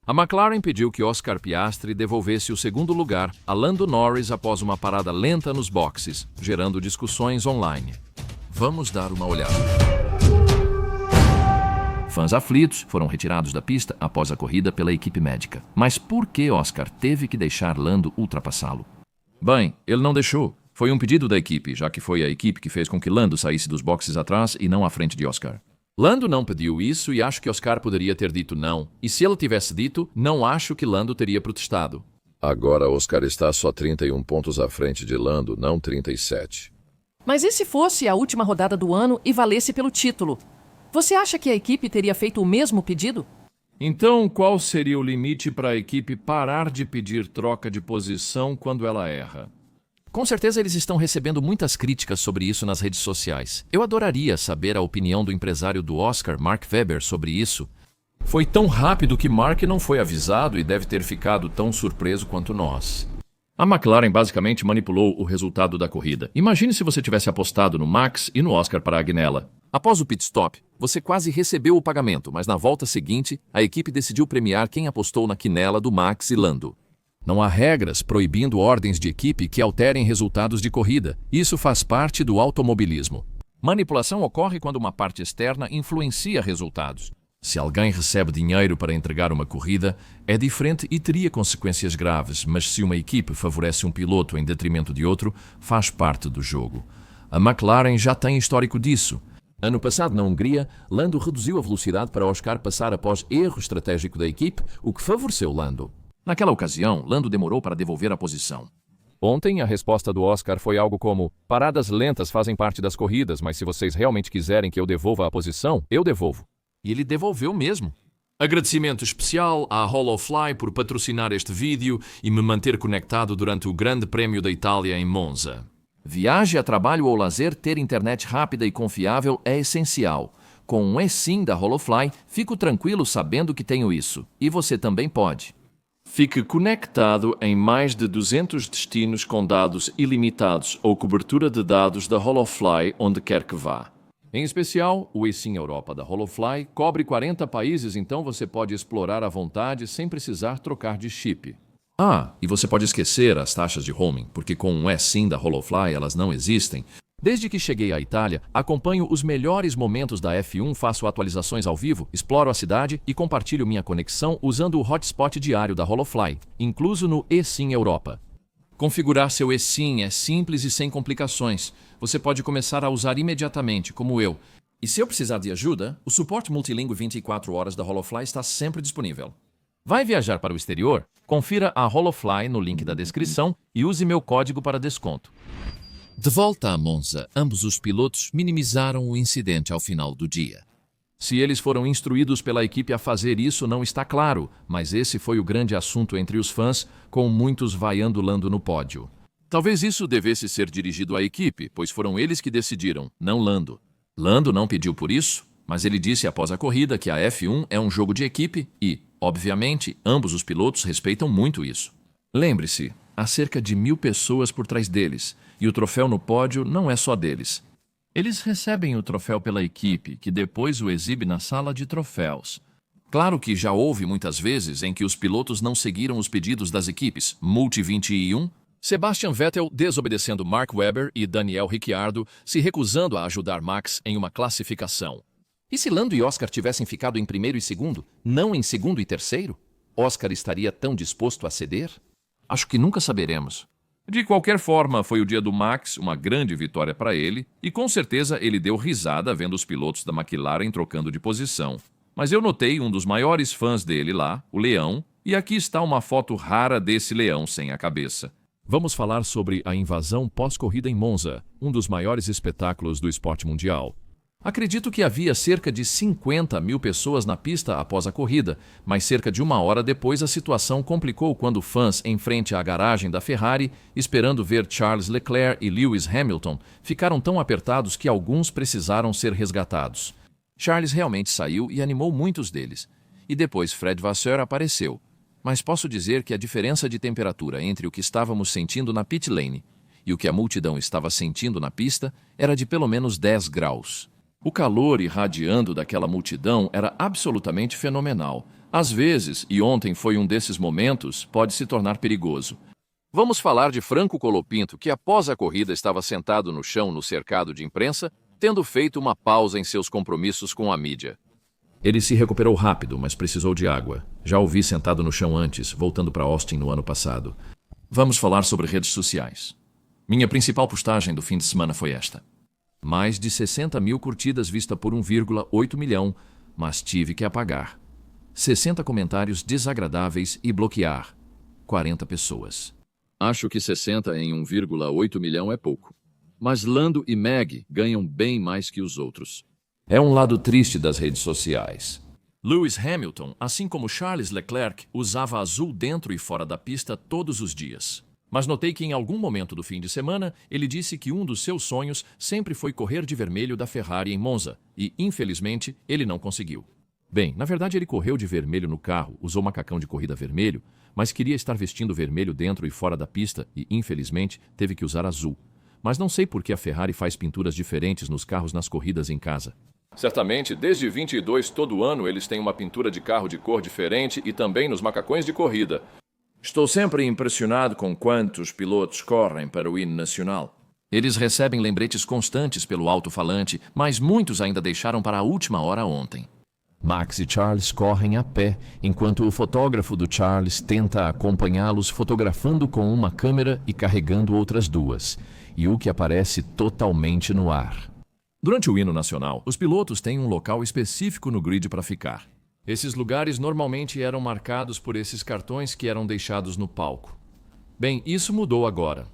A McLaren pediu que Oscar Piastri devolvesse o segundo lugar a Lando Norris após uma parada lenta nos boxes, gerando discussões online. Vamos dar uma olhada. Fãs aflitos foram retirados da pista após a corrida pela equipe médica. Mas por que Oscar teve que deixar Lando ultrapassá-lo? Bem, ele não deixou. Foi um pedido da equipe, já que foi a equipe que fez com que Lando saísse dos boxes atrás e não à frente de Oscar. Lando não pediu isso e acho que Oscar poderia ter dito não. E se ele tivesse dito, não acho que Lando teria protestado. Agora Oscar está só 31 pontos à frente de Lando, não 37. Mas e se fosse a última rodada do ano e valesse pelo título? Você acha que a equipe teria feito o mesmo pedido? Então, qual seria o limite para a equipe parar de pedir troca de posição quando ela erra? Com certeza eles estão recebendo muitas críticas sobre isso nas redes sociais. Eu adoraria saber a opinião do empresário do Oscar, Mark Webber, sobre isso. Foi tão rápido que Mark não foi avisado e deve ter ficado tão surpreso quanto nós. A McLaren basicamente manipulou o resultado da corrida. Imagine se você tivesse apostado no Max e no Oscar para a Agnella. Após o pit stop, você quase recebeu o pagamento, mas na volta seguinte, a equipe decidiu premiar quem apostou na quinela do Max e Lando. Não há regras proibindo ordens de equipe que alterem resultados de corrida. Isso faz parte do automobilismo. Manipulação ocorre quando uma parte externa influencia resultados. Se alguém recebe dinheiro para entregar uma corrida, é diferente e teria consequências graves, mas se uma equipe favorece um piloto em detrimento de outro, faz parte do jogo. A McLaren já tem histórico disso. Ano passado, na Hungria, Lando reduziu a velocidade para Oscar passar após erro estratégico da equipe, o que favoreceu Lando. Naquela ocasião, Lando demorou para devolver a posição. Ontem, a resposta do Oscar foi algo como: paradas lentas fazem parte das corridas, mas se vocês realmente quiserem que eu devolva a posição, eu devolvo. E ele devolveu mesmo. Agradecimento especial à Holofly por patrocinar este vídeo e me manter conectado durante o Grande Prémio da Itália em Monza. Viaje a trabalho ou lazer, ter internet rápida e confiável é essencial. Com um eSIM da Holofly, fico tranquilo sabendo que tenho isso. E você também pode. Fique conectado em mais de 200 destinos com dados ilimitados ou cobertura de dados da Holofly onde quer que vá. Em especial, o eSIM Europa da Holofly cobre 40 países, então você pode explorar à vontade sem precisar trocar de chip. E você pode esquecer as taxas de roaming, porque com um eSIM da Holofly elas não existem. Desde que cheguei à Itália, acompanho os melhores momentos da F1, faço atualizações ao vivo, exploro a cidade e compartilho minha conexão usando o hotspot diário da Holofly, incluso no eSIM Europa. Configurar seu eSIM é simples e sem complicações. Você pode começar a usar imediatamente, como eu. E se eu precisar de ajuda, o suporte multilingüe 24 horas da Holofly está sempre disponível. Vai viajar para o exterior? Confira a Holofly no link da descrição e use meu código para desconto. De volta a Monza, ambos os pilotos minimizaram o incidente ao final do dia. Se eles foram instruídos pela equipe a fazer isso, não está claro, mas esse foi o grande assunto entre os fãs, com muitos vaiando Lando no pódio. Talvez isso devesse ser dirigido à equipe, pois foram eles que decidiram, não Lando. Lando não pediu por isso, mas ele disse após a corrida que a F1 é um jogo de equipe e, obviamente, ambos os pilotos respeitam muito isso. Lembre-se, há cerca de 1000 pessoas por trás deles, e o troféu no pódio não é só deles. Eles recebem o troféu pela equipe, que depois o exibe na sala de troféus. Claro que já houve muitas vezes em que os pilotos não seguiram os pedidos das equipes, Multi 21, Sebastian Vettel desobedecendo Mark Webber e Daniel Ricciardo, se recusando a ajudar Max em uma classificação. E se Lando e Oscar tivessem ficado em primeiro e segundo, não em segundo e terceiro? Oscar estaria tão disposto a ceder? Acho que nunca saberemos. De qualquer forma, foi o dia do Max, uma grande vitória para ele, e com certeza ele deu risada vendo os pilotos da McLaren trocando de posição. Mas eu notei um dos maiores fãs dele lá, o leão, e aqui está uma foto rara desse leão sem a cabeça. Vamos falar sobre a invasão pós-corrida em Monza, um dos maiores espetáculos do esporte mundial. Acredito que havia cerca de 50.000 pessoas na pista após a corrida, mas cerca de uma hora depois a situação complicou quando fãs em frente à garagem da Ferrari, esperando ver Charles Leclerc e Lewis Hamilton, ficaram tão apertados que alguns precisaram ser resgatados. Charles realmente saiu e animou muitos deles. E depois Fred Vasseur apareceu. Mas posso dizer que a diferença de temperatura entre o que estávamos sentindo na pit lane e o que a multidão estava sentindo na pista era de pelo menos 10 graus. O calor irradiando daquela multidão era absolutamente fenomenal. Às vezes, e ontem foi um desses momentos, pode se tornar perigoso. Vamos falar de Franco Colopinto, que após a corrida estava sentado no chão no cercado de imprensa, tendo feito uma pausa em seus compromissos com a mídia. Ele se recuperou rápido, mas precisou de água. Já o vi sentado no chão antes, voltando para Austin no ano passado. Vamos falar sobre redes sociais. Minha principal postagem do fim de semana foi esta. Mais de 60 mil curtidas vista por 1,8 milhão, mas tive que apagar. 60 comentários desagradáveis e bloquear 40 pessoas. Acho que 60 em 1,8 milhão é pouco. Mas Lando e Meg ganham bem mais que os outros. É um lado triste das redes sociais. Lewis Hamilton, assim como Charles Leclerc, usava azul dentro e fora da pista todos os dias. Mas notei que em algum momento do fim de semana, ele disse que um dos seus sonhos sempre foi correr de vermelho da Ferrari em Monza, e, infelizmente, ele não conseguiu. Bem, na verdade ele correu de vermelho no carro, usou macacão de corrida vermelho, mas queria estar vestindo vermelho dentro e fora da pista e, infelizmente, teve que usar azul. Mas não sei por que a Ferrari faz pinturas diferentes nos carros nas corridas em casa. Certamente, desde 22 todo ano eles têm uma pintura de carro de cor diferente e também nos macacões de corrida. Estou sempre impressionado com quantos pilotos correm para o hino nacional. Eles recebem lembretes constantes pelo alto-falante, mas muitos ainda deixaram para a última hora ontem. Max e Charles correm a pé, enquanto o fotógrafo do Charles tenta acompanhá-los fotografando com uma câmera e carregando outras duas, e o que aparece totalmente no ar. Durante o hino nacional, os pilotos têm um local específico no grid para ficar. Esses lugares normalmente eram marcados por esses cartões que eram deixados no palco. Bem, isso mudou agora.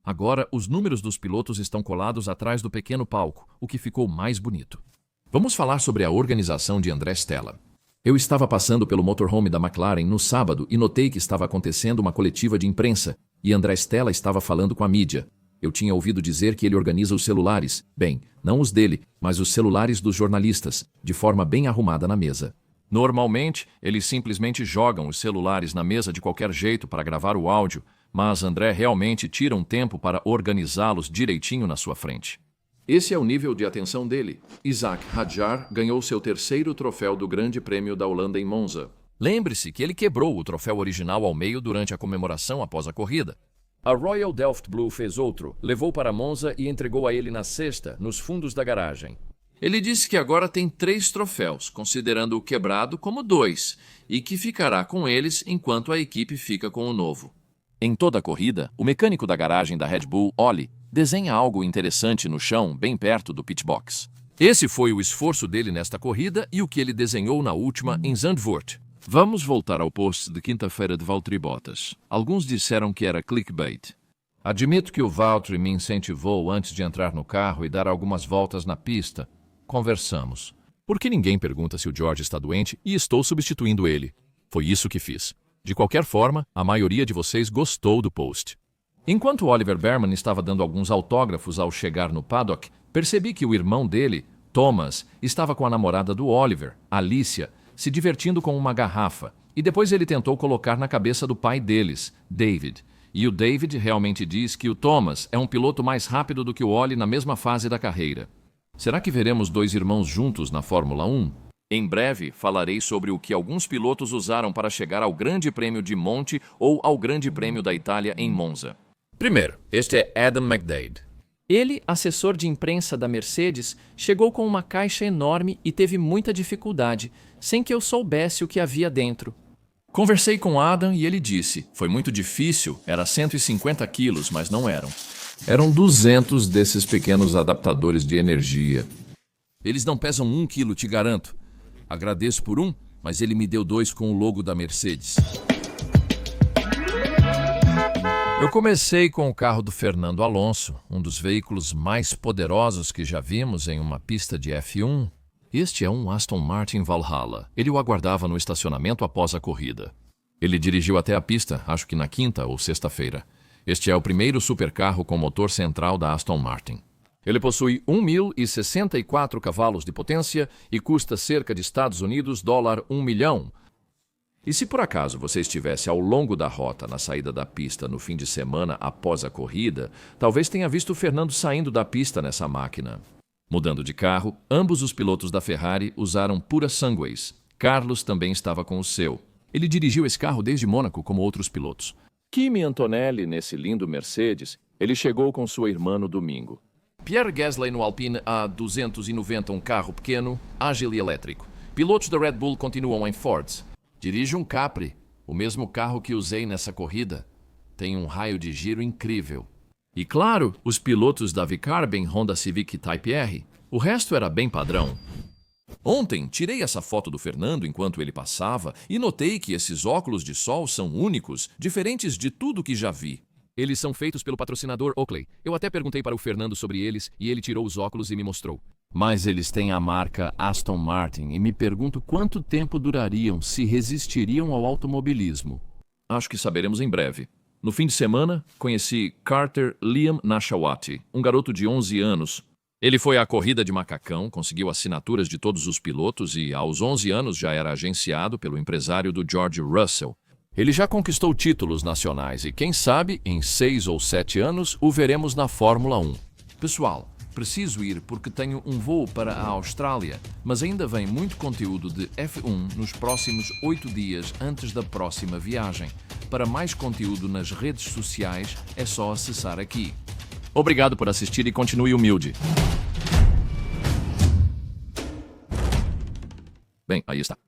Agora, os números dos pilotos estão colados atrás do pequeno palco, o que ficou mais bonito. Vamos falar sobre a organização de André Stella. Eu estava passando pelo motorhome da McLaren no sábado e notei que estava acontecendo uma coletiva de imprensa e André Stella estava falando com a mídia. Eu tinha ouvido dizer que ele organiza os celulares, bem, não os dele, mas os celulares dos jornalistas, de forma bem arrumada na mesa. Normalmente, eles simplesmente jogam os celulares na mesa de qualquer jeito para gravar o áudio, mas André realmente tira um tempo para organizá-los direitinho na sua frente. Esse é o nível de atenção dele. Isaac Hadjar ganhou seu terceiro troféu do Grande Prêmio da Holanda em Monza. Lembre-se que ele quebrou o troféu original ao meio durante a comemoração após a corrida. A Royal Delft Blue fez outro, levou para Monza e entregou a ele na cesta, nos fundos da garagem. Ele disse que agora tem 3 troféus, considerando o quebrado como 2, e que ficará com eles enquanto a equipe fica com o novo. Em toda a corrida, o mecânico da garagem da Red Bull, Ollie, desenha algo interessante no chão, bem perto do pitbox. Esse foi o esforço dele nesta corrida e o que ele desenhou na última em Zandvoort. Vamos voltar ao post de quinta-feira de Valtteri Bottas. Alguns disseram que era clickbait. Admito que o Valtteri me incentivou antes de entrar no carro e dar algumas voltas na pista. Conversamos. Porque ninguém pergunta se o George está doente e estou substituindo ele. Foi isso que fiz. De qualquer forma, a maioria de vocês gostou do post. Enquanto Oliver Bearman estava dando alguns autógrafos ao chegar no paddock, percebi que o irmão dele, Thomas, estava com a namorada do Oliver, Alicia, se divertindo com uma garrafa, e depois ele tentou colocar na cabeça do pai deles, David. E o David realmente diz que o Thomas é um piloto mais rápido do que o Ollie na mesma fase da carreira. Será que veremos 2 irmãos juntos na Fórmula 1? Em breve, falarei sobre o que alguns pilotos usaram para chegar ao Grande Prêmio de Monte ou ao Grande Prêmio da Itália em Monza. Primeiro, este é Adam McDade. Ele, assessor de imprensa da Mercedes, chegou com uma caixa enorme e teve muita dificuldade, sem que eu soubesse o que havia dentro. Conversei com Adam e ele disse, foi muito difícil, era 150 quilos, mas não eram. Eram 200 desses pequenos adaptadores de energia. Eles não pesam 1 quilo, te garanto. Agradeço por um, mas ele me deu 2 com o logo da Mercedes. Eu comecei com o carro do Fernando Alonso, um dos veículos mais poderosos que já vimos em uma pista de F1. Este é um Aston Martin Valhalla. Ele o aguardava no estacionamento após a corrida. Ele dirigiu até a pista, acho que na quinta ou sexta-feira. Este é o primeiro supercarro com motor central da Aston Martin. Ele possui 1.064 cavalos de potência e custa cerca de Estados Unidos $1 milhão. E se por acaso você estivesse ao longo da rota na saída da pista no fim de semana após a corrida, talvez tenha visto o Fernando saindo da pista nessa máquina. Mudando de carro, ambos os pilotos da Ferrari usaram pura Sunways. Carlos também estava com o seu. Ele dirigiu esse carro desde Mônaco, como outros pilotos. Kimi Antonelli, nesse lindo Mercedes, ele chegou com sua irmã no domingo. Pierre Gasly no Alpine A290, um carro pequeno, ágil e elétrico. Pilotos da Red Bull continuam em Fords. Dirige um Capri, o mesmo carro que usei nessa corrida. Tem um raio de giro incrível. E claro, os pilotos da Vicarb em Honda Civic Type R. O resto era bem padrão. Ontem, tirei essa foto do Fernando enquanto ele passava e notei que esses óculos de sol são únicos, diferentes de tudo que já vi. Eles são feitos pelo patrocinador Oakley. Eu até perguntei para o Fernando sobre eles e ele tirou os óculos e me mostrou. Mas eles têm a marca Aston Martin e me pergunto quanto tempo durariam se resistiriam ao automobilismo. Acho que saberemos em breve. No fim de semana, conheci Carter Liam Nashawati, um garoto de 11 anos. Ele foi à corrida de macacão, conseguiu assinaturas de todos os pilotos e, aos 11 anos, já era agenciado pelo empresário do George Russell. Ele já conquistou títulos nacionais e, quem sabe, em 6 ou 7 anos, o veremos na Fórmula 1. Pessoal, preciso ir porque tenho um voo para a Austrália, mas ainda vem muito conteúdo de F1 nos próximos 8 dias antes da próxima viagem. Para mais conteúdo nas redes sociais, é só acessar aqui. Obrigado por assistir e continue humilde. Bem, aí está.